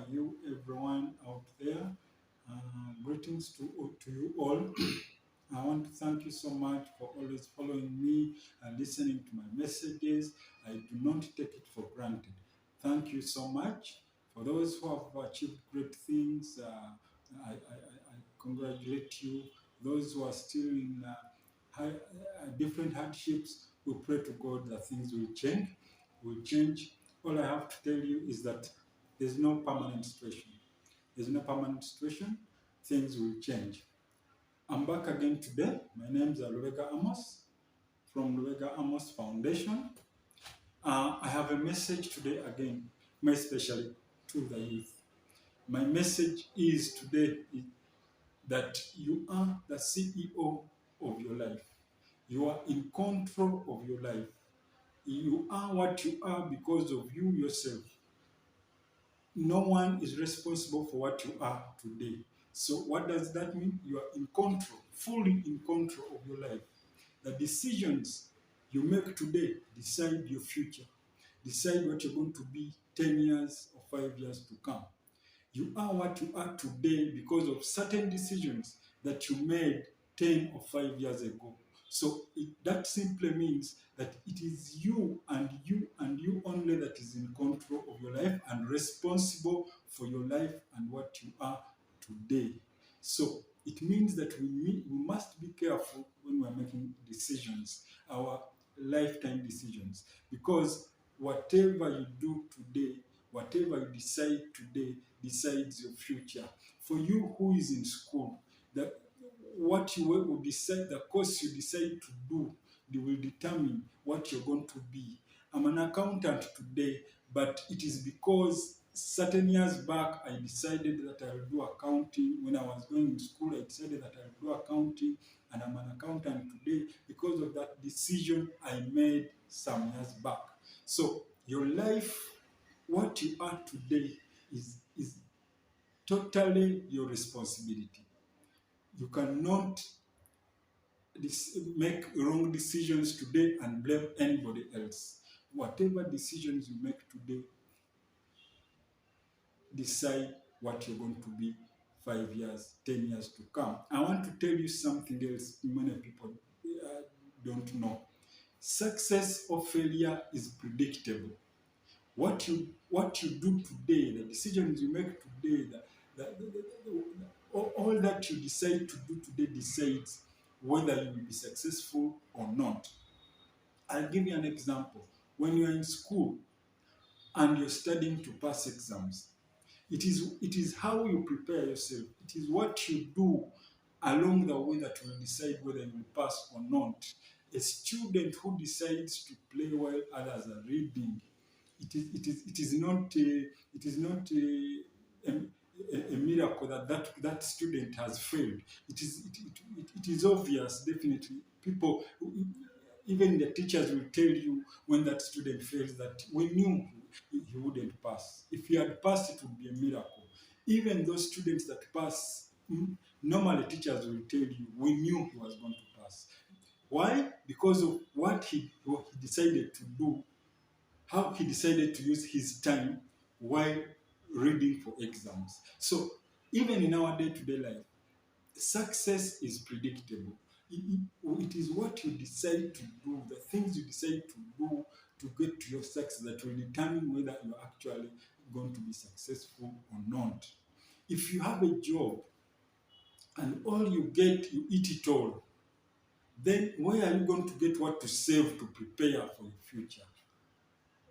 are you, everyone out there? Greetings to you all. I want to thank you so much for always following me and listening to my messages. I do not take it for granted. Thank you so much. For those who have achieved great things, I congratulate you. Those who are still in different hardships, we pray to God that things will change. Will change. All I have to tell you is that there's no permanent situation. There's no permanent situation. Things will change. I'm back again today. My name is Lubega Amos from Lubega Amos Foundation. I have a message today again, especially to the youth. My message is today is that you are the CEO of your life. You are in control of your life. You are what you are because of you yourself. No one is responsible for what you are today. So what does that mean? You are in control, fully in control of your life. The decisions you make today decide your future. Decide what you're going to be 10 years or 5 years to come. You are what you are today because of certain decisions that you made 10 or 5 years ago. So that simply means that it is you and you only that is in control of your life and responsible for your life and what you are today. So it means that we must be careful when we are making decisions, our lifetime decisions, because whatever you do today, whatever you decide today decides your future. For you who is in school, what you will decide, the course you decide to do, they will determine what you're going to be. I'm an accountant today, but it is because certain years back I decided that I'll do accounting. When I was going to school, I decided that I'll do accounting, and I'm an accountant today because of that decision I made some years back. So your life, what you are today, is totally your responsibility. You cannot make wrong decisions today and blame anybody else. Whatever decisions you make today decide what you're going to be 5 years, 10 years to come. I want to tell you something else many people don't know. Success or failure is predictable. What you do today, the decisions you make today, all that you decide to do today decides whether you will be successful or not. I'll give you an example. When you're in school and you're studying to pass exams, it is how you prepare yourself. It is what you do along the way that will decide whether you will pass or not. A student who decides to play while others are reading, it is not a miracle that student has failed. It is obvious, definitely. People, even the teachers will tell you when that student fails that we knew he wouldn't pass. If he had passed, it would be a miracle. Even those students that pass, normally teachers will tell you, we knew he was going to pass. Why? Because of what he decided to do, how he decided to use his time while reading for exams. So even in our day-to-day life, success is predictable. It is what you decide to do, the things you decide to do to get to your success that will determine whether you're actually going to be successful or not. If you have a job and all you get, you eat it all, then where are you going to get what to save to prepare for your future?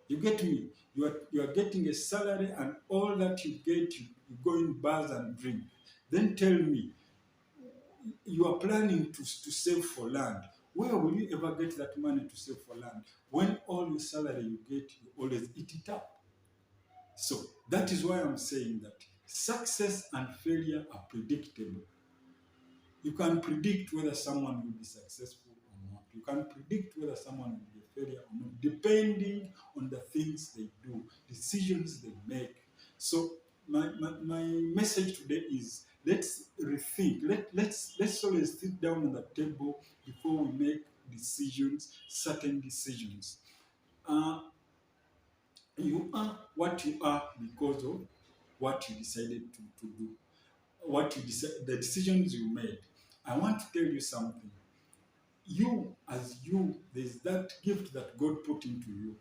You get me? You are getting a salary, and all that you get, you go in bars and drink. Then tell me, you are planning to save for land. Where will you ever get that money to save for land? When all your salary you get, you always eat it up. So that is why I'm saying that success and failure are predictable. You can predict whether someone will be successful or not. You can predict whether someone will be a failure or not, depending on the things they do, decisions they make. So my message today is, let's rethink. Let's always sit down on the table before we make decisions, certain decisions. You are what you are because of what you decided to do, the decisions you made. I want to tell you something. You, as you, there's that gift that God put into you.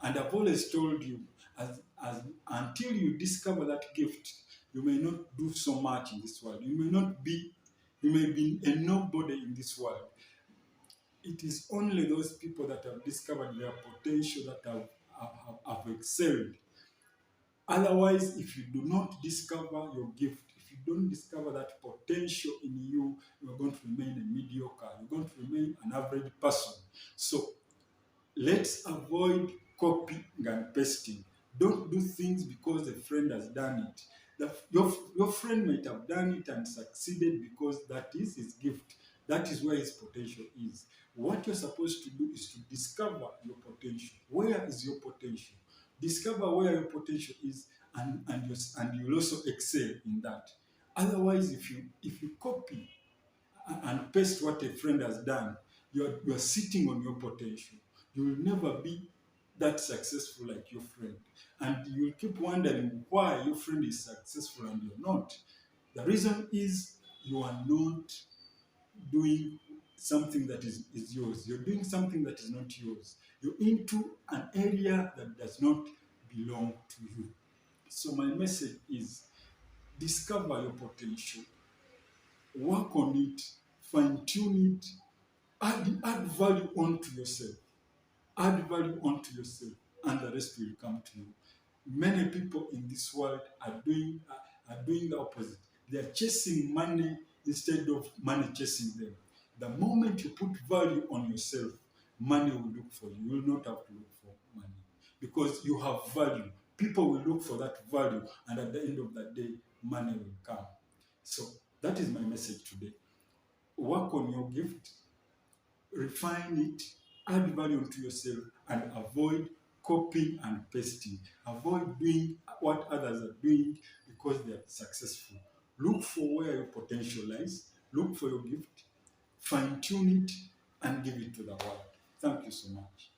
And I've always told you, as until you discover that gift, you may not do so much in this world. You may be a nobody in this world. It is only those people that have discovered their potential that have excelled. Otherwise, if you do not discover your gift, if you don't discover that potential in you, you're going to remain a mediocre. You're going to remain an average person. So let's avoid copying and pasting. Don't do things because a friend has done it. Your friend might have done it and succeeded because that is his gift. That is where his potential is. What you're supposed to do is to discover your potential. Where is your potential? Discover where your potential is, and you'll also excel in that. Otherwise, if you copy and paste what a friend has done, you're sitting on your potential. You will never be that successful like your friend. And you'll keep wondering why your friend is successful and you're not. The reason is you are not doing something that is yours. You're doing something that is not yours. You're into an area that does not belong to you. So my message is discover your potential, work on it, fine tune it, add value onto yourself. Add value onto yourself, and the rest will come to you. Many people in this world are doing the opposite. They are chasing money instead of money chasing them. The moment you put value on yourself, money will look for you. You will not have to look for money because you have value. People will look for that value, and at the end of the day, money will come. So that is my message today. Work on your gift, refine it, add value to yourself, and avoid copying and pasting. Avoid doing what others are doing because they are successful. Look for where your potential lies, look for your gift, fine tune it, and give it to the world. Thank you so much.